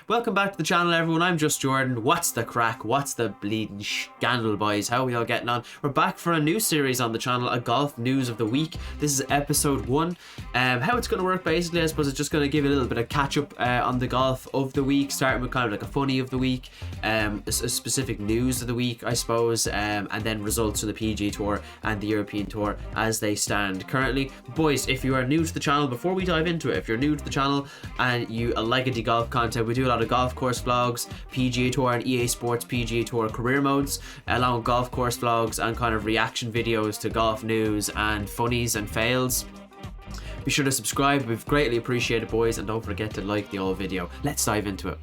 Welcome back to the channel, everyone. I'm just Jordan. What's the crack? What's the bleeding scandal, boys? How are we all getting on? We're back for a new series on the channel, a golf news of the week. This is episode 1. How it's going to work, basically, I suppose it's just going to give you a little bit of catch up on the golf of the week, starting with kind of like a funny of the week, a specific news of the week, I suppose, and then results of the PG Tour and the European Tour as they stand currently. Boys, if you are new to the channel, before we dive into it, if you're new to the channel and you like the golf content, we do a lot of golf course vlogs, PGA Tour and EA Sports PGA Tour career modes, along with golf course vlogs and kind of reaction videos to golf news and funnies and fails. Be sure to subscribe, we've greatly appreciated, boys, and don't forget to like the old video. Let's dive into it.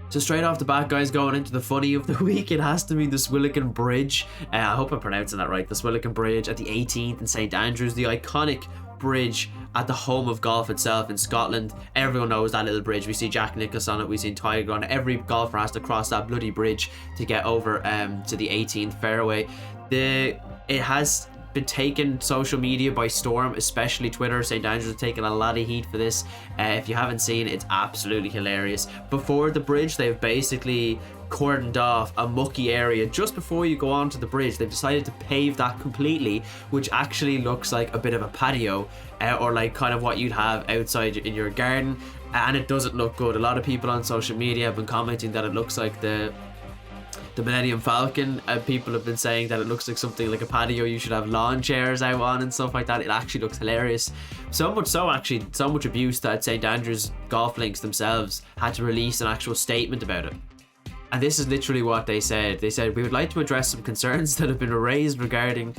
So straight off the bat, guys, going into the funny of the week, it has to be the Swilcan Bridge. I hope I'm pronouncing that right. The Swilcan Bridge at the 18th in St Andrews, the iconic bridge at the home of golf itself in Scotland. Everyone knows that little bridge. We see Jack Nicklaus on it, we see Tiger on it. Every golfer has to cross that bloody bridge to get over to the 18th fairway. It has been taken social media by storm, especially Twitter. St Andrews have taken a lot of heat for this. If you haven't seen it, it's absolutely hilarious. Before the bridge, they've basically cordoned off a mucky area just before you go onto the bridge. They've decided to pave that completely, which actually looks like a bit of a patio, or like kind of what you'd have outside in your garden, and it doesn't look good. A lot of people on social media have been commenting that it looks like the Millennium Falcon. People have been saying that it looks like something like a patio you should have lawn chairs out on and stuff like that. It actually looks hilarious. So much so, actually, so much abuse that St Andrews Golf Links themselves had to release an actual statement about it. And this is literally what they said. They said, "We would like to address some concerns that have been raised regarding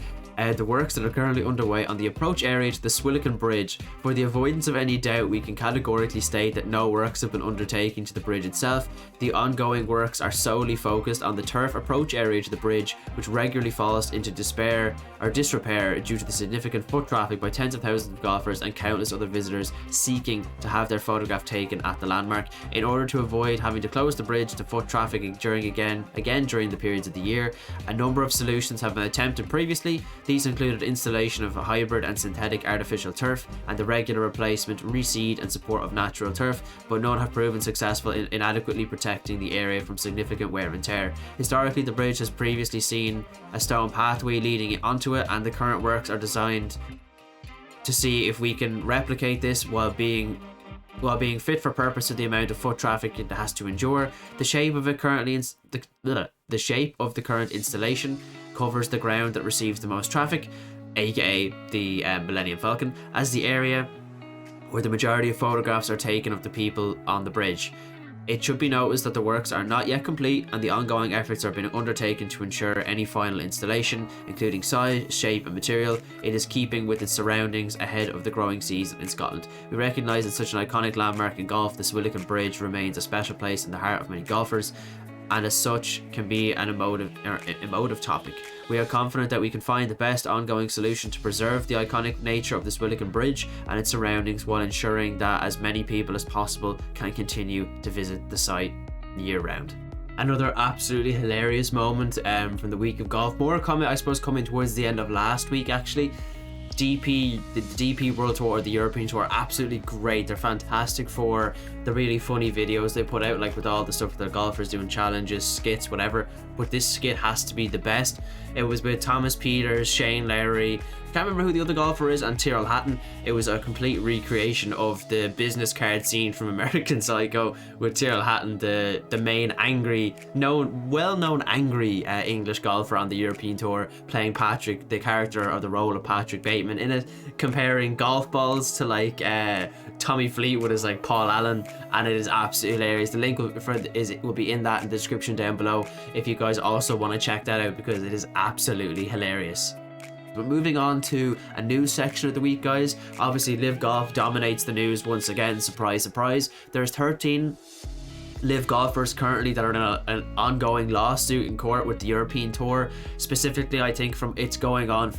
the works that are currently underway on the approach area to the Swilcan Bridge. For the avoidance of any doubt, we can categorically state that no works have been undertaken to the bridge itself. The ongoing works are solely focused on the turf approach area to the bridge, which regularly falls into disrepair due to the significant foot traffic by tens of thousands of golfers and countless other visitors seeking to have their photograph taken at the landmark. In order to avoid having to close the bridge to foot traffic during the periods of the year, a number of solutions have been attempted previously. These included installation of a hybrid and synthetic artificial turf and the regular replacement, reseed and support of natural turf, but none have proven successful in adequately protecting the area from significant wear and tear. Historically, the bridge has previously seen a stone pathway leading onto it, and the current works are designed to see if we can replicate this while being fit for purpose of the amount of foot traffic it has to endure. The shape of it currently the shape of the current installation covers the ground that receives the most traffic, aka the Millennium Falcon, as the area where the majority of photographs are taken of the people on the bridge. It should be noticed that the works are not yet complete and the ongoing efforts are being undertaken to ensure any final installation, including size, shape and material, it is keeping with its surroundings ahead of the growing season in Scotland. We recognise that such an iconic landmark in golf, the Swilcan Bridge remains a special place in the heart of many golfers, and as such can be an emotive topic. We are confident that we can find the best ongoing solution to preserve the iconic nature of the Swilcan Bridge and its surroundings while ensuring that as many people as possible can continue to visit the site year round." Another absolutely hilarious moment from the week of golf. More comment, I suppose, coming towards the end of last week, actually. The DP World Tour or the European Tour, absolutely great. They're fantastic for the really funny videos they put out, like with all the stuff with the golfers doing challenges, skits, whatever. But this skit has to be the best. It was with Thomas Pieters, Shane Lowry, can't remember who the other golfer is, and Tyrrell Hatton. It was a complete recreation of the business card scene from American Psycho, with Tyrrell Hatton, the main well-known angry English golfer on the European Tour, playing Patrick, the character or the role of Patrick Bateman in it, comparing golf balls to like Tommy Fleetwood as like Paul Allen, and it is absolutely hilarious. The link will be in the description down below if you guys also want to check that out, because it is absolutely hilarious. But moving on to a news section of the week, guys. Obviously, Live Golf dominates the news once again. Surprise, surprise. There's 13 Live golfers currently that are in an ongoing lawsuit in court with the European Tour. Specifically, I think it's been going on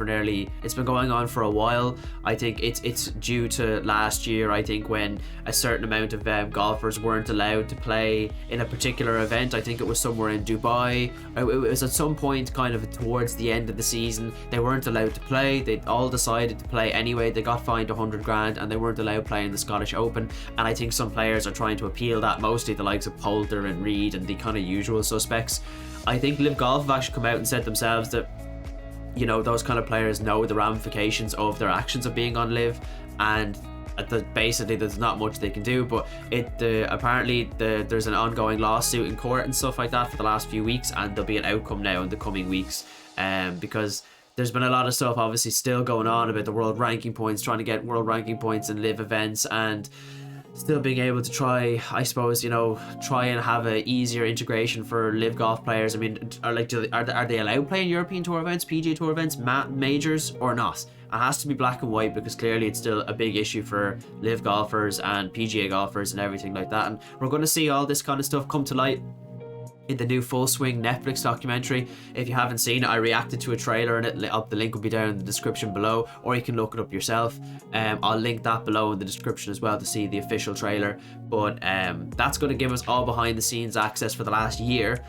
for a while. I think it's due to last year, I think, when a certain amount of golfers weren't allowed to play in a particular event. I think it was somewhere in Dubai. It was at some point kind of towards the end of the season. They weren't allowed to play. They all decided to play anyway. They got fined 100 grand and they weren't allowed playing the Scottish Open. And I think some players are trying to appeal that, mostly the likes of of Poulter and Reed and the kind of usual suspects. I think Live Golf have actually come out and said themselves that, you know, those kind of players know the ramifications of their actions of being on Live, and basically there's not much they can do. But apparently there's an ongoing lawsuit in court and stuff like that for the last few weeks, and there'll be an outcome now in the coming weeks, because there's been a lot of stuff obviously still going on about the world ranking points, trying to get world ranking points in Live events, and still being able to try, I suppose, you know, try and have a easier integration for Live Golf players. I mean, are they allowed playing European Tour events, PGA Tour events, majors, or not? It has to be black and white, because clearly it's still a big issue for Live golfers and PGA golfers and everything like that. And we're going to see all this kind of stuff come to light in the new Full Swing Netflix documentary. If you haven't seen it, I reacted to a trailer in it. The link will be down in the description below, or you can look it up yourself. I'll link that below in the description as well to see the official trailer. But that's going to give us all behind the scenes access for the last year,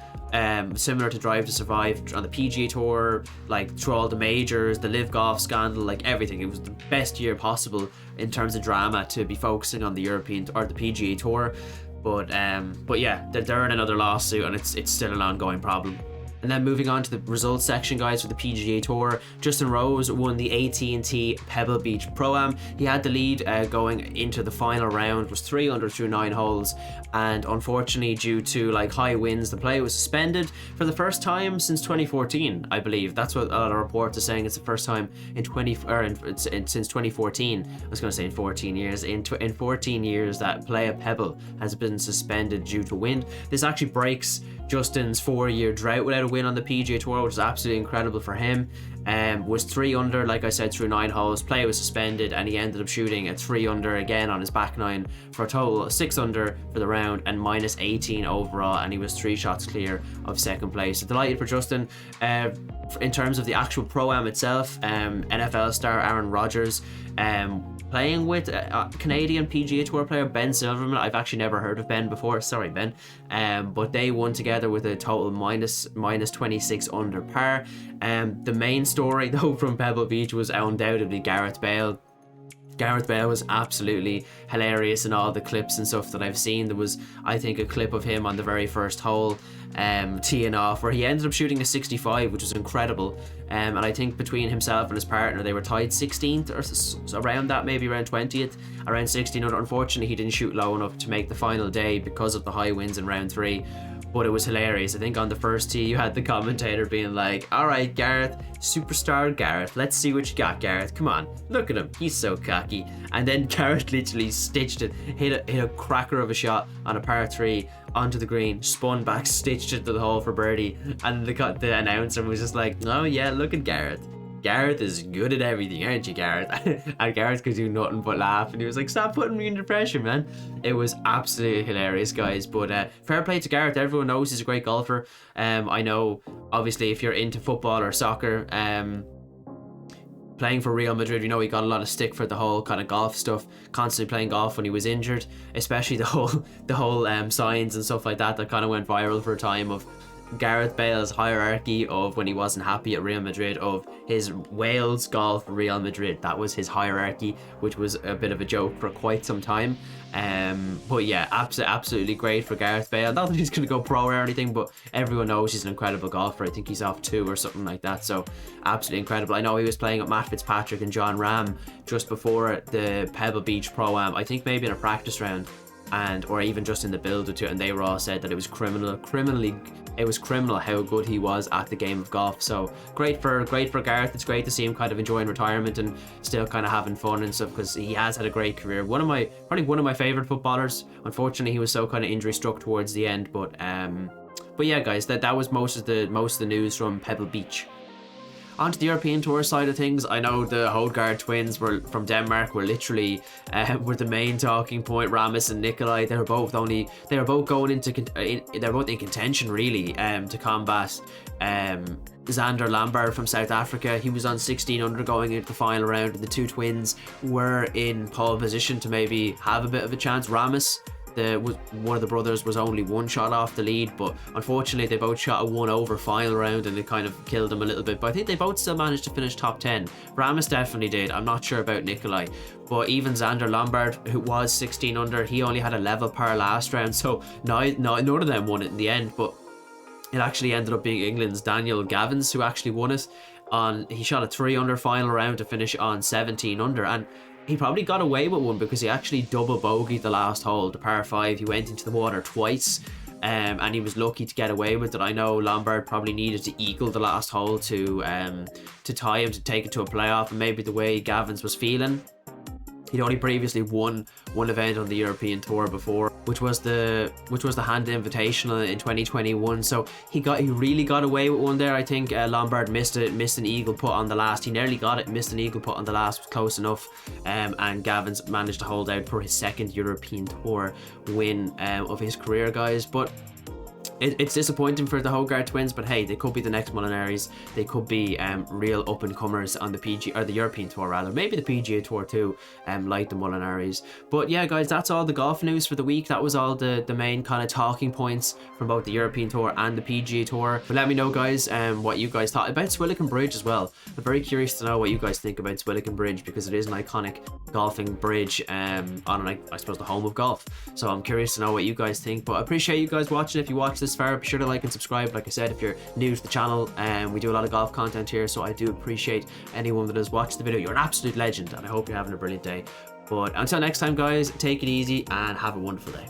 similar to Drive to Survive on the PGA Tour, like through all the majors, the Live Golf scandal, like everything. It was the best year possible in terms of drama to be focusing on the European or the PGA Tour. But yeah, they're in another lawsuit, and it's still an ongoing problem. And then moving on to the results section, guys, for the PGA Tour, Justin Rose won the AT&T Pebble Beach Pro-Am. He had the lead going into the final round, was 3 under through 9 holes, and unfortunately, due to like high winds, the play was suspended for the first time since 2014, I believe. That's what a lot of reports are saying. It's the first time in since 2014. I was going to say in 14 years. In 14 years that play at Pebble has been suspended due to wind. This actually breaks Justin's 4-year drought without a win on the PGA Tour, which is absolutely incredible for him. Was 3 under, like I said, through 9 holes. Play was suspended, and he ended up shooting a 3 under again on his back 9 for a total of 6 under for the round and minus 18 overall, and he was 3 shots clear of second place. So delighted for Justin. In terms of the actual Pro-Am itself, NFL star Aaron Rodgers playing with a Canadian PGA Tour player Ben Silverman. I've actually never heard of Ben before, sorry Ben. But they won together with a total minus 26 under par. The main story though from Pebble Beach was undoubtedly Gareth Bale. Gareth Bale was absolutely hilarious in all the clips and stuff that I've seen. There was, I think, a clip of him on the very first hole teeing off where he ended up shooting a 65, which was incredible. And I think between himself and his partner, they were tied 16th or around that, maybe around 20th, around 16. Unfortunately, he didn't shoot low enough to make the final day because of the high winds in round 3. But it was hilarious. I think on the first tee, you had the commentator being like, all right, Gareth, superstar Gareth, let's see what you got, Gareth. Come on, look at him. He's so cocky. And then Gareth literally stitched it, hit a cracker of a shot on a par 3 onto the green, spun back, stitched it to the hole for birdie. And the announcer was just like, oh yeah, look at Gareth. Gareth is good at everything, aren't you, Gareth? And Gareth could do nothing but laugh, and he was like, stop putting me under pressure, man. It was absolutely hilarious, guys. But fair play to Gareth. Everyone knows he's a great golfer. I know, obviously, if you're into football or soccer, playing for Real Madrid, you know, he got a lot of stick for the whole kind of golf stuff, constantly playing golf when he was injured, especially the whole signs and stuff like that kind of went viral for a time of Gareth Bale's hierarchy of when he wasn't happy at Real Madrid, of his Wales golf Real Madrid. That was his hierarchy, which was a bit of a joke for quite some time. But yeah, absolutely great for Gareth Bale. Not that he's going to go pro or anything, but everyone knows he's an incredible golfer. I think he's off 2 or something like that, so absolutely incredible. I know he was playing with Matt Fitzpatrick and John Ram just before the Pebble Beach Pro-Am, I think maybe in a practice round, or even just in the build to it, and they were all said that it was criminal how good he was at the game of golf. So great for Gareth. It's great to see him kind of enjoying retirement and still kind of having fun and stuff, because he has had a great career. Probably one of my favorite footballers. Unfortunately, he was so kind of injury struck towards the end, but yeah, guys, that was most of the news from Pebble Beach. Onto the European Tour side of things, I know the Hodegaard twins from Denmark were literally were the main talking point. Ramis and Nikolai, they were both in contention really to combat Xander Lambert from South Africa. He was on 16 under going into the final round, and the two twins were in pole position to maybe have a bit of a chance. Ramis one of the brothers was only one shot off the lead, but unfortunately they both shot a 1-over final round and it kind of killed them a little bit. But I think they both still managed to finish top 10. Ramis definitely did. I'm not sure about Nikolai, but even Xander Lombard, who was 16 under, he only had a level par last round, so none of them won it in the end. But it actually ended up being England's Daniel Gavins who actually won it. He shot a 3-under final round to finish on 17 under, and he probably got away with one because he actually double bogeyed the last hole, the par 5. He went into the water twice, and he was lucky to get away with it. I know Lombard probably needed to eagle the last hole to tie him to take it to a playoff, and maybe the way Gavins was feeling. He'd only previously won one event on the European Tour before, which was the Hand Invitational in 2021. So he really got away with one there. I think Lombard missed an eagle putt on the last. He nearly got it, missed an eagle putt on the last, was close enough. And Gavins managed to hold out for his second European Tour win of his career, guys. But it's disappointing for the Hogarth twins, but hey, they could be the next Molinaris. They could be real up and comers on the PG or the European Tour rather, maybe the PGA Tour too, like the Molinaris. But yeah, guys, that's all the golf news for the week. That was all the main kind of talking points from both the European Tour and the PGA Tour. But let me know, guys, what you guys thought about Swilcan Bridge as well. I'm very curious to know what you guys think about Swilcan Bridge, because it is an iconic golfing bridge on, I suppose, the home of golf. So I'm curious to know what you guys think. But I appreciate you guys watching. If you watch this far, be sure to like and subscribe. Like I said, if you're new to the channel, we do a lot of golf content here, so I do appreciate anyone that has watched the video. You're an absolute legend, and I hope you're having a brilliant day. But until next time, guys, take it easy and have a wonderful day.